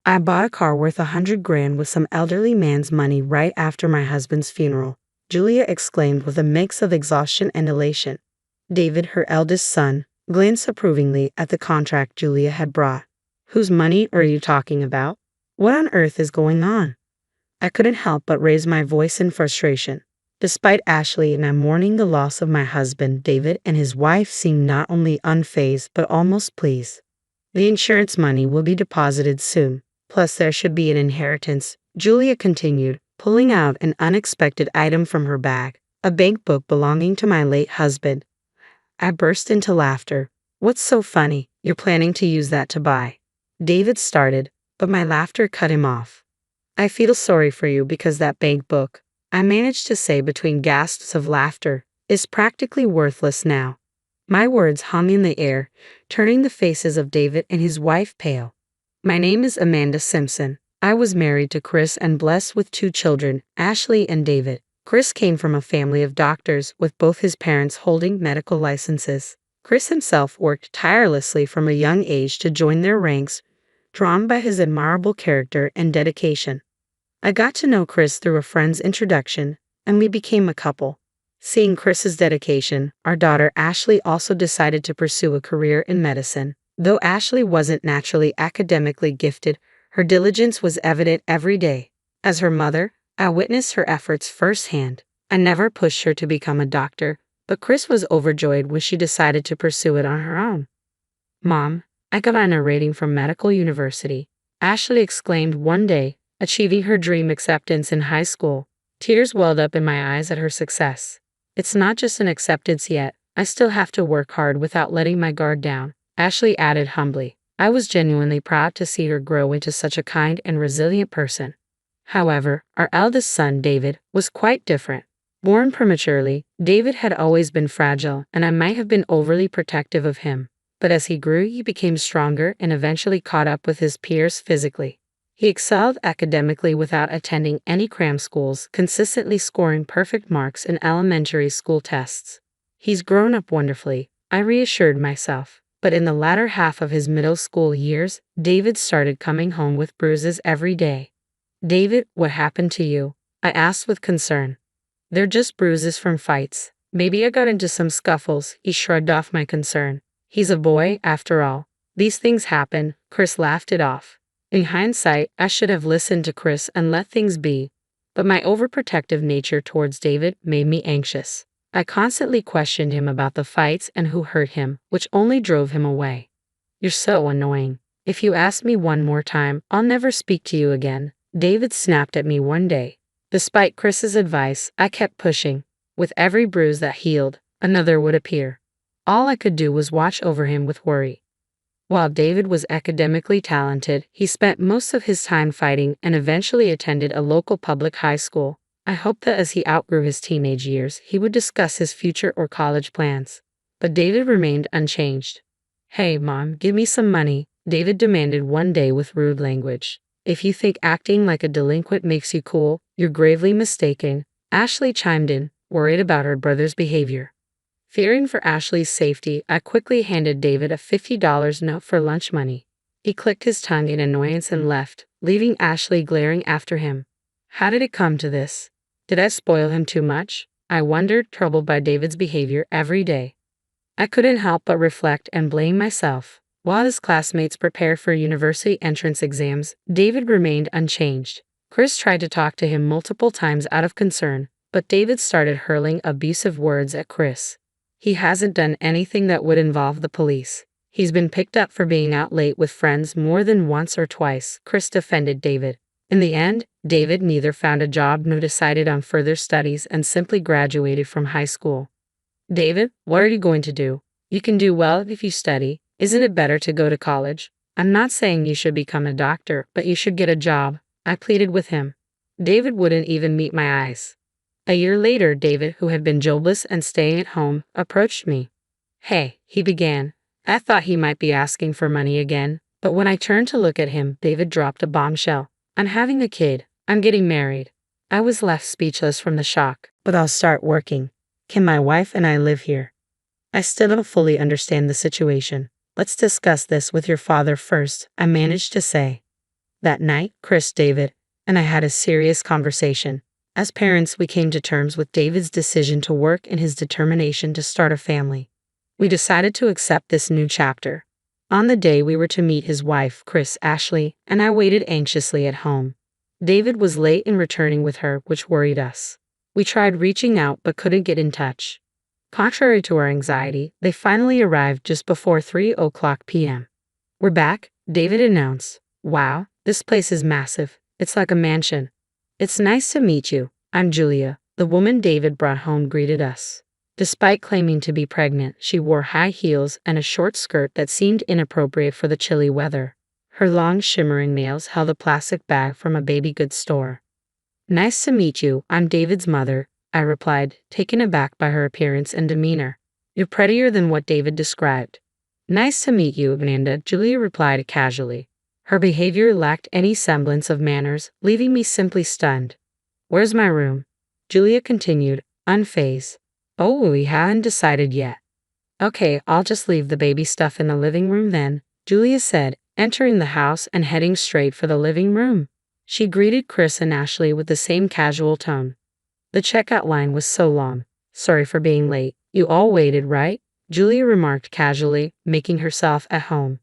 I bought a car worth 100 grand with some elderly man's money right after my husband's funeral, Julia exclaimed with a mix of exhaustion and elation. David, her eldest son, glanced approvingly at the contract Julia had brought. Whose money are you talking about? What on earth is going on? I couldn't help but raise my voice in frustration. Despite Ashley and I mourning the loss of my husband, David and his wife seemed not only unfazed but almost pleased. The insurance money will be deposited soon. Plus there should be an inheritance, Julia continued, pulling out an unexpected item from her bag, a bank book belonging to my late husband. I burst into laughter. What's so funny? You're planning to use that to buy? David started, but my laughter cut him off. I feel sorry for you because that bank book, I managed to say between gasps of laughter, is practically worthless now. My words hung in the air, turning the faces of David and his wife pale. My name is Amanda Simpson. I was married to Chris and blessed with 2 children, Ashley and David. Chris came from a family of doctors with both his parents holding medical licenses. Chris himself worked tirelessly from a young age to join their ranks, drawn by his admirable character and dedication. I got to know Chris through a friend's introduction, and we became a couple. Seeing Chris's dedication, our daughter Ashley also decided to pursue a career in medicine. Though Ashley wasn't naturally academically gifted, her diligence was evident every day. As her mother, I witnessed her efforts firsthand. I never pushed her to become a doctor, but Chris was overjoyed when she decided to pursue it on her own. Mom, I got an A rating from Medical University, Ashley exclaimed one day, achieving her dream acceptance in high school. Tears welled up in my eyes at her success. It's not just an acceptance yet, I still have to work hard without letting my guard down, Ashley added humbly. I was genuinely proud to see her grow into such a kind and resilient person. However, our eldest son, David, was quite different. Born prematurely, David had always been fragile, and I might have been overly protective of him. But as he grew, he became stronger and eventually caught up with his peers physically. He excelled academically without attending any cram schools, consistently scoring perfect marks in elementary school tests. He's grown up wonderfully, I reassured myself. But in the latter half of his middle school years, David started coming home with bruises every day. David, what happened to you? I asked with concern. They're just bruises from fights. Maybe I got into some scuffles, he shrugged off my concern. He's a boy, after all. These things happen, Chris laughed it off. In hindsight, I should have listened to Chris and let things be. But my overprotective nature towards David made me anxious. I constantly questioned him about the fights and who hurt him, which only drove him away. You're so annoying. If you ask me one more time, I'll never speak to you again, David snapped at me one day. Despite Chris's advice, I kept pushing. With every bruise that healed, another would appear. All I could do was watch over him with worry. While David was academically talented, he spent most of his time fighting and eventually attended a local public high school. I hoped that as he outgrew his teenage years, he would discuss his future or college plans. But David remained unchanged. Hey, Mom, give me some money, David demanded one day with rude language. If you think acting like a delinquent makes you cool, you're gravely mistaken, Ashley chimed in, worried about her brother's behavior. Fearing for Ashley's safety, I quickly handed David a $50 note for lunch money. He clicked his tongue in annoyance and left, leaving Ashley glaring after him. How did it come to this? Did I spoil him too much? I wondered, troubled by David's behavior every day. I couldn't help but reflect and blame myself. While his classmates prepared for university entrance exams, David remained unchanged. Chris tried to talk to him multiple times out of concern, but David started hurling abusive words at Chris. He hasn't done anything that would involve the police. He's been picked up for being out late with friends more than once or twice, Chris defended David. In the end, David neither found a job nor decided on further studies and simply graduated from high school. David, what are you going to do? You can do well if you study. Isn't it better to go to college? I'm not saying you should become a doctor, but you should get a job, I pleaded with him. David wouldn't even meet my eyes. A year later, David, who had been jobless and staying at home, approached me. Hey, he began. I thought he might be asking for money again, but when I turned to look at him, David dropped a bombshell. I'm having a kid. I'm getting married. I was left speechless from the shock. But I'll start working. Can my wife and I live here? I still don't fully understand the situation. Let's discuss this with your father first, I managed to say. That night, Chris, David, and I had a serious conversation. As parents, we came to terms with David's decision to work and his determination to start a family. We decided to accept this new chapter. On the day we were to meet his wife, Chris Ashley, and I waited anxiously at home. David was late in returning with her, which worried us. We tried reaching out but couldn't get in touch. Contrary to our anxiety, they finally arrived just before 3:00 p.m. "We're back," David announced. "Wow, this place is massive. It's like a mansion." "It's nice to meet you. I'm Julia," the woman David brought home greeted us. Despite claiming to be pregnant, she wore high heels and a short skirt that seemed inappropriate for the chilly weather. Her long, shimmering nails held a plastic bag from a baby goods store. "Nice to meet you. I'm David's mother," I replied, taken aback by her appearance and demeanor. "You're prettier than what David described." "Nice to meet you, Amanda," Julia replied casually. Her behavior lacked any semblance of manners, leaving me simply stunned. "Where's my room?" Julia continued, unfazed. "Oh, we haven't decided yet." "Okay, I'll just leave the baby stuff in the living room then," Julia said, entering the house and heading straight for the living room. She greeted Chris and Ashley with the same casual tone. The checkout line was so long. "Sorry for being late. You all waited, right?" Julia remarked casually, making herself at home.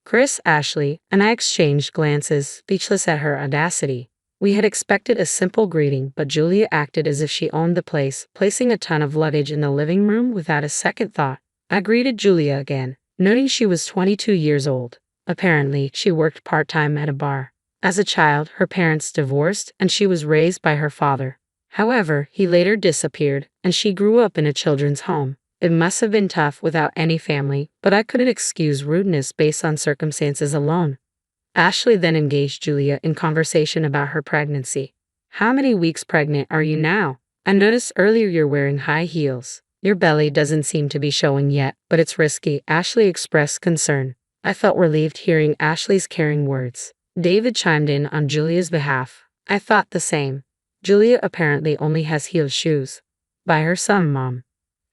Chris, Ashley, and I exchanged glances, speechless at her audacity. We had expected a simple greeting, but Julia acted as if she owned the place, placing a ton of luggage in the living room without a second thought. I greeted Julia again, noting she was 22 years old. Apparently, she worked part-time at a bar. As a child, her parents divorced, and she was raised by her father. However, he later disappeared, and she grew up in a children's home. It must have been tough without any family, but I couldn't excuse rudeness based on circumstances alone. Ashley then engaged Julia in conversation about her pregnancy. "How many weeks pregnant are you now? I noticed earlier you're wearing high heels. Your belly doesn't seem to be showing yet, but it's risky," Ashley expressed concern. I felt relieved hearing Ashley's caring words. David chimed in on Julia's behalf. "I thought the same. Julia apparently only has heeled shoes. Buy her some, Mom."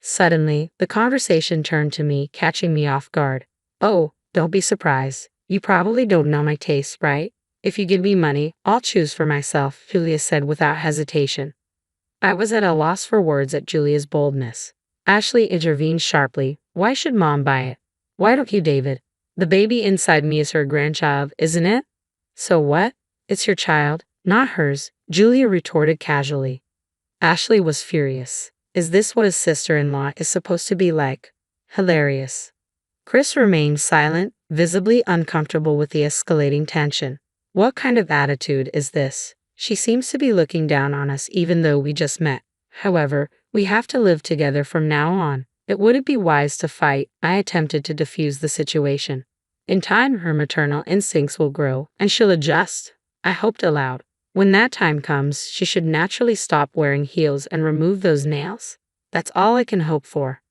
Suddenly, the conversation turned to me, catching me off guard. "Oh, don't be surprised. You probably don't know my taste, right? If you give me money, I'll choose for myself," Julia said without hesitation. I was at a loss for words at Julia's boldness. Ashley intervened sharply. "Why should Mom buy it? Why don't you, David? The baby inside me is her grandchild, isn't it?" "So what? It's your child, not hers," Julia retorted casually. Ashley was furious. Is this what a sister-in-law is supposed to be like? Hilarious. Chris remained silent, visibly uncomfortable with the escalating tension. What kind of attitude is this? She seems to be looking down on us even though we just met. However, we have to live together from now on. It wouldn't be wise to fight. I attempted to defuse the situation. In time, her maternal instincts will grow, and she'll adjust. I hoped aloud. When that time comes, she should naturally stop wearing heels and remove those nails. That's all I can hope for.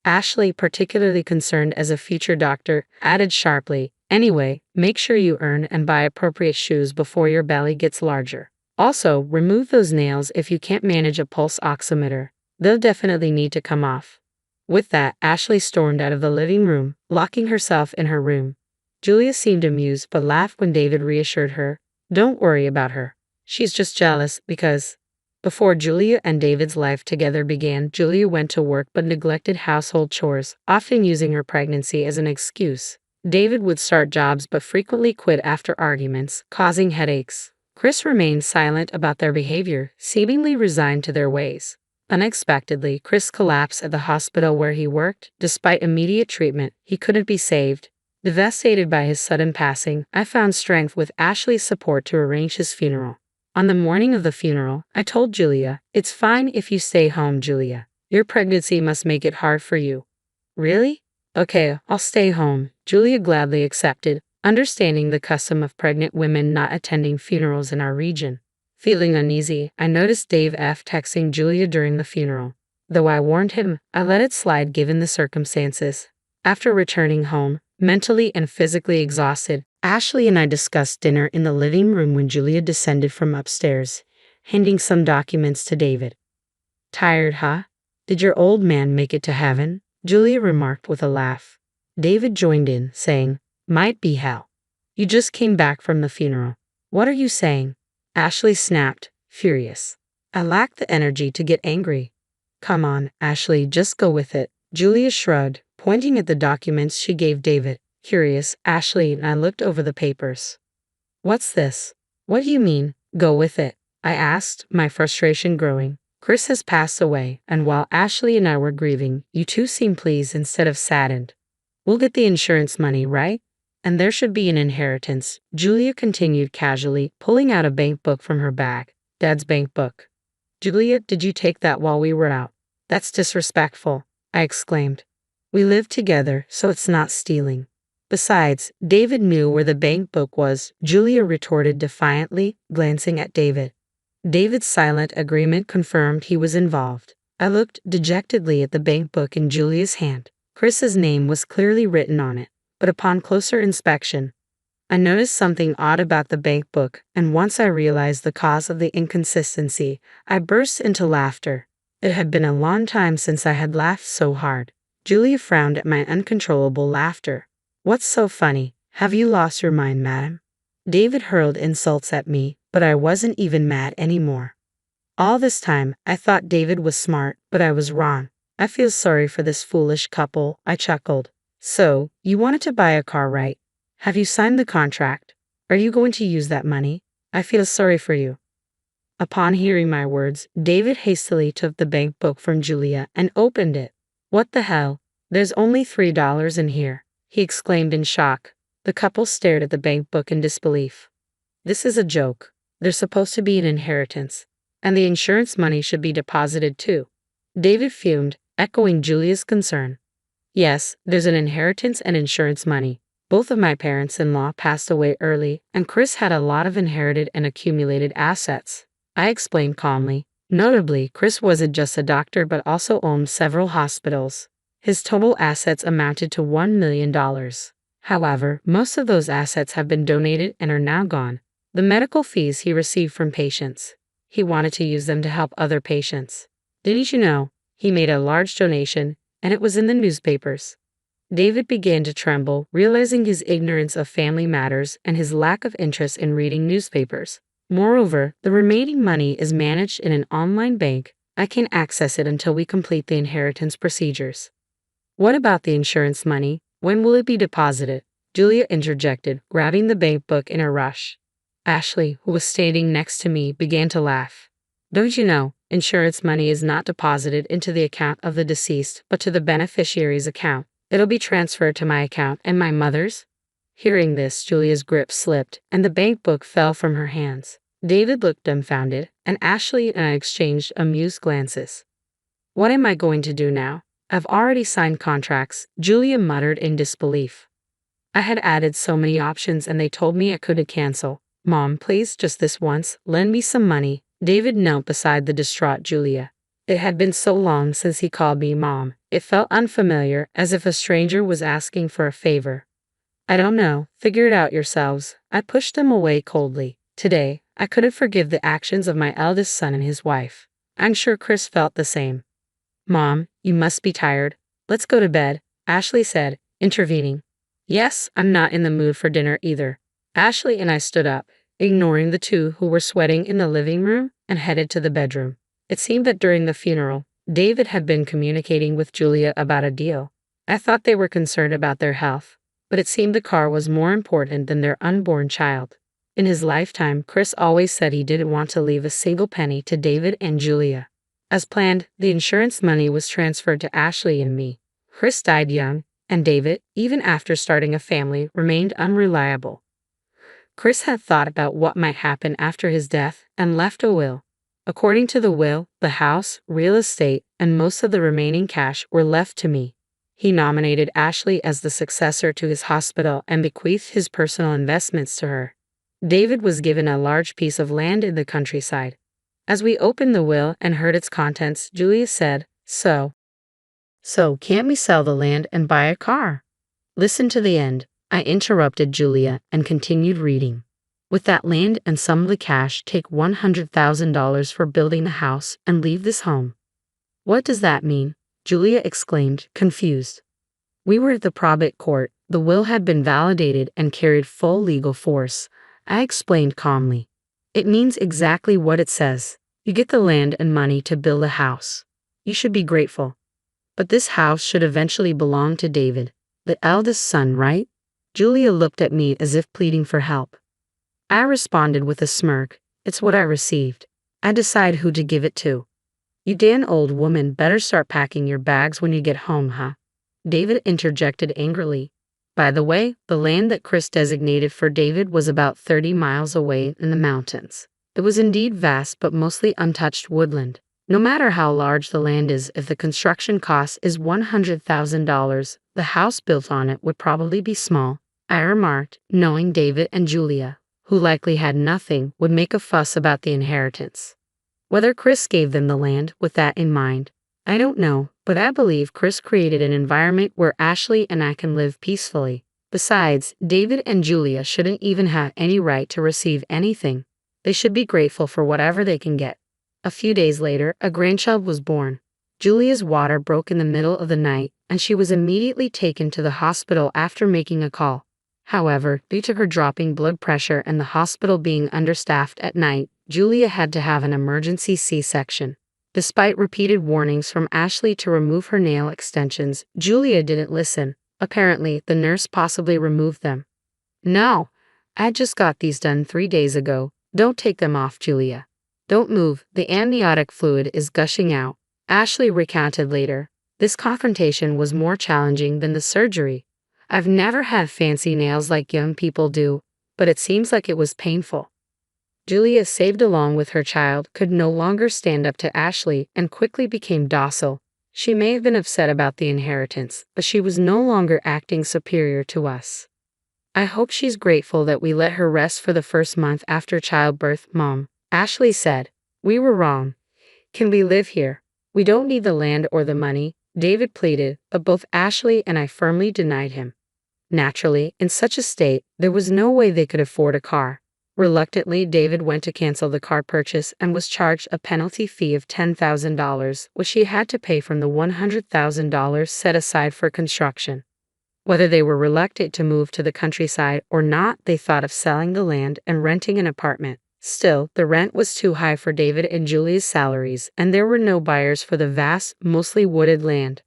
Ashley, particularly concerned as a future doctor, added sharply, "Anyway, make sure you earn and buy appropriate shoes before your belly gets larger. Also, remove those nails if you can't manage a pulse oximeter. They'll definitely need to come off." With that, Ashley stormed out of the living room, locking herself in her room. Julia seemed amused but laughed when David reassured her. "Don't worry about her. She's just jealous because..." Before Julia and David's life together began, Julia went to work but neglected household chores, often using her pregnancy as an excuse. David would start jobs but frequently quit after arguments, causing headaches. Chris remained silent about their behavior, seemingly resigned to their ways. Unexpectedly, Chris collapsed at the hospital where he worked. Despite immediate treatment, he couldn't be saved. Devastated by his sudden passing, I found strength with Ashley's support to arrange his funeral. On the morning of the funeral, I told Julia, "It's fine if you stay home, Julia. Your pregnancy must make it hard for you." "Really? Okay, I'll stay home," Julia gladly accepted, understanding the custom of pregnant women not attending funerals in our region. Feeling uneasy, I noticed Dave F. texting Julia during the funeral. Though I warned him, I let it slide given the circumstances. After returning home, mentally and physically exhausted, Ashley and I discussed dinner in the living room when Julia descended from upstairs, handing some documents to David. "Tired, huh? Did your old man make it to heaven?" Julia remarked with a laugh. David joined in, saying, "Might be hell. You just came back from the funeral." What are you saying? Ashley snapped, furious. I lack the energy to get angry. Come on, Ashley, just go with it. Julia shrugged, pointing at the documents she gave David. Curious, Ashley and I looked over the papers. What's this? What do you mean, go with it? I asked, my frustration growing. Chris has passed away, and while Ashley and I were grieving, you two seemed pleased instead of saddened. We'll get the insurance money, right? And there should be an inheritance, Julia continued casually, pulling out a bank book from her bag. Dad's bank book. Julia, did you take that while we were out? That's disrespectful, I exclaimed. We lived together, so it's not stealing. Besides, David knew where the bank book was, Julia retorted defiantly, glancing at David. David's silent agreement confirmed he was involved. I looked dejectedly at the bank book in Julia's hand. Chris's name was clearly written on it, but upon closer inspection, I noticed something odd about the bank book, and once I realized the cause of the inconsistency, I burst into laughter. It had been a long time since I had laughed so hard. Julia frowned at my uncontrollable laughter. What's so funny? Have you lost your mind, madam? David hurled insults at me, but I wasn't even mad anymore. All this time, I thought David was smart, but I was wrong. I feel sorry for this foolish couple, I chuckled. So, you wanted to buy a car, right? Have you signed the contract? Are you going to use that money? I feel sorry for you. Upon hearing my words, David hastily took the bank book from Julia and opened it. What the hell? There's only $3 in here, he exclaimed in shock. The couple stared at the bank book in disbelief. This is a joke. There's supposed to be an inheritance, and the insurance money should be deposited too. David fumed, echoing Julia's concern. Yes, there's an inheritance and insurance money. Both of my parents-in-law passed away early, and Chris had a lot of inherited and accumulated assets. I explained calmly. Notably, Chris wasn't just a doctor but also owned several hospitals. His total assets amounted to $1 million. However, most of those assets have been donated and are now gone. The medical fees he received from patients, he wanted to use them to help other patients. Didn't you know? He made a large donation, and it was in the newspapers. David began to tremble, realizing his ignorance of family matters and his lack of interest in reading newspapers. Moreover, the remaining money is managed in an online bank. I can't access it until we complete the inheritance procedures. What about the insurance money? When will it be deposited? Julia interjected, grabbing the bank book in a rush. Ashley, who was standing next to me, began to laugh. Don't you know, insurance money is not deposited into the account of the deceased, but to the beneficiary's account. It'll be transferred to my account and my mother's. Hearing this, Julia's grip slipped, and the bank book fell from her hands. David looked dumbfounded, and Ashley and I exchanged amused glances. What am I going to do now? I've already signed contracts, Julia muttered in disbelief. I had added so many options and they told me I couldn't cancel. Mom, please, just this once, lend me some money. David knelt beside the distraught Julia. It had been so long since he called me Mom. It felt unfamiliar, as if a stranger was asking for a favor. I don't know, figure it out yourselves. I pushed them away coldly. Today, I couldn't forgive the actions of my eldest son and his wife. I'm sure Chris felt the same. Mom, you must be tired. Let's go to bed, Ashley said, intervening. Yes, I'm not in the mood for dinner either. Ashley and I stood up, ignoring the two who were sweating in the living room, and headed to the bedroom. It seemed that during the funeral, David had been communicating with Julia about a deal. I thought they were concerned about their health, but it seemed the car was more important than their unborn child. In his lifetime, Chris always said he didn't want to leave a single penny to David and Julia. As planned, the insurance money was transferred to Ashley and me. Chris died young, and David, even after starting a family, remained unreliable. Chris had thought about what might happen after his death and left a will. According to the will, the house, real estate, and most of the remaining cash were left to me. He nominated Ashley as the successor to his hospital and bequeathed his personal investments to her. David was given a large piece of land in the countryside. As we opened the will and heard its contents, Julia said, So can't we sell the land and buy a car? Listen to the end. I interrupted Julia and continued reading. With that land and some of the cash, take $100,000 for building the house and leave this home. What does that mean? Julia exclaimed, confused. We were at the probate court. The will had been validated and carried full legal force. I explained calmly. It means exactly what it says. You get the land and money to build a house. You should be grateful. But this house should eventually belong to David, the eldest son, right? Julia looked at me as if pleading for help. I responded with a smirk. It's what I received. I decide who to give it to. You damn old woman better start packing your bags when you get home, huh? David interjected angrily. By the way, the land that Chris designated for David was about 30 miles away in the mountains. It was indeed vast but mostly untouched woodland. No matter how large the land is, if the construction cost is $100,000, the house built on it would probably be small, I remarked, knowing David and Julia, who likely had nothing, would make a fuss about the inheritance. Whether Chris gave them the land with that in mind, I don't know, but I believe Chris created an environment where Ashley and I can live peacefully. Besides, David and Julia shouldn't even have any right to receive anything. They should be grateful for whatever they can get. A few days later, a grandchild was born. Julia's water broke in the middle of the night, and she was immediately taken to the hospital after making a call. However, due to her dropping blood pressure and the hospital being understaffed at night, Julia had to have an emergency C-section. Despite repeated warnings from Ashley to remove her nail extensions, Julia didn't listen. Apparently, the nurse possibly removed them. No, I just got these done 3 days ago. Don't take them off, Julia. Don't move, the amniotic fluid is gushing out, Ashley recounted later. This confrontation was more challenging than the surgery. I've never had fancy nails like young people do, but it seems like it was painful. Julia, saved along with her child, could no longer stand up to Ashley and quickly became docile. She may have been upset about the inheritance, but she was no longer acting superior to us. I hope she's grateful that we let her rest for the first month after childbirth, Mom, Ashley said. We were wrong. Can we live here? We don't need the land or the money, David pleaded, but both Ashley and I firmly denied him. Naturally, in such a state, there was no way they could afford a car. Reluctantly, David went to cancel the car purchase and was charged a penalty fee of $10,000, which he had to pay from the $100,000 set aside for construction. Whether they were reluctant to move to the countryside or not, they thought of selling the land and renting an apartment. Still, the rent was too high for David and Julia's salaries, and there were no buyers for the vast, mostly wooded land.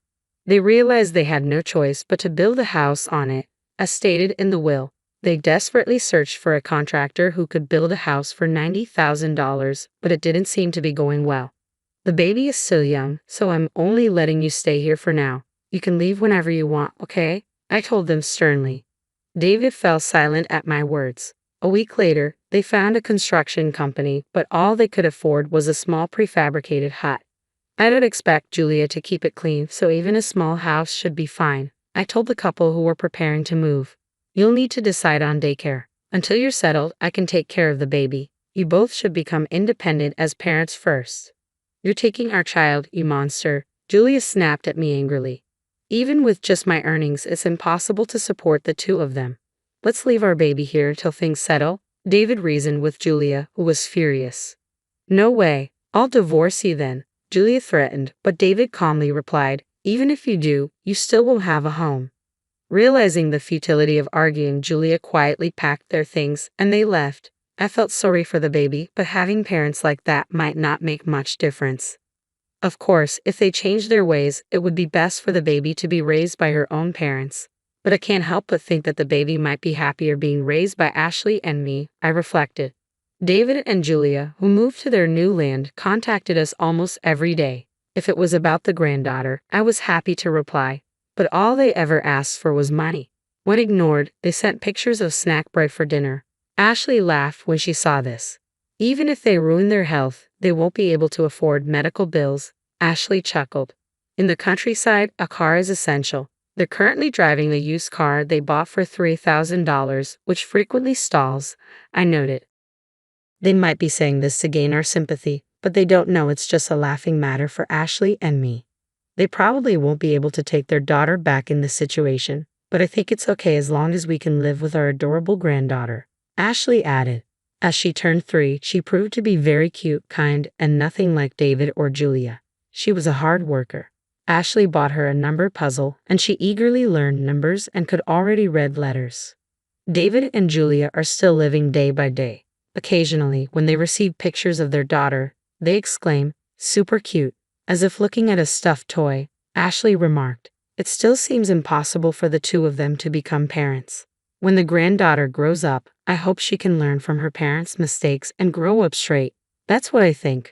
They realized they had no choice but to build a house on it, as stated in the will. They desperately searched for a contractor who could build a house for $90,000, but it didn't seem to be going well. The baby is still young, so I'm only letting you stay here for now. You can leave whenever you want, okay? I told them sternly. David fell silent at my words. A week later, they found a construction company, but all they could afford was a small prefabricated hut. I don't expect Julia to keep it clean, so even a small house should be fine, I told the couple who were preparing to move. You'll need to decide on daycare. Until you're settled, I can take care of the baby. You both should become independent as parents first. You're taking our child, you monster, Julia snapped at me angrily. Even with just my earnings, it's impossible to support the two of them. Let's leave our baby here till things settle, David reasoned with Julia, who was furious. No way, I'll divorce you then, Julia threatened, but David calmly replied, even if you do, you still won't have a home. Realizing the futility of arguing, Julia quietly packed their things, and they left. I felt sorry for the baby, but having parents like that might not make much difference. Of course, if they changed their ways, it would be best for the baby to be raised by her own parents. But I can't help but think that the baby might be happier being raised by Ashley and me, I reflected. David and Julia, who moved to their new land, contacted us almost every day. If it was about the granddaughter, I was happy to reply. But all they ever asked for was money. When ignored, they sent pictures of snack bread for dinner. Ashley laughed when she saw this. Even if they ruin their health, they won't be able to afford medical bills, Ashley chuckled. In the countryside, a car is essential. They're currently driving a used car they bought for $3,000, which frequently stalls, I noted. They might be saying this to gain our sympathy, but they don't know it's just a laughing matter for Ashley and me. They probably won't be able to take their daughter back in this situation, but I think it's okay as long as we can live with our adorable granddaughter, Ashley added. As she turned 3, she proved to be very cute, kind, and nothing like David or Julia. She was a hard worker. Ashley bought her a number puzzle, and she eagerly learned numbers and could already read letters. David and Julia are still living day by day. Occasionally, when they receive pictures of their daughter, they exclaim, "Super cute," as if looking at a stuffed toy. Ashley remarked, "It still seems impossible for the two of them to become parents. When the granddaughter grows up, I hope she can learn from her parents' mistakes and grow up straight. That's what I think."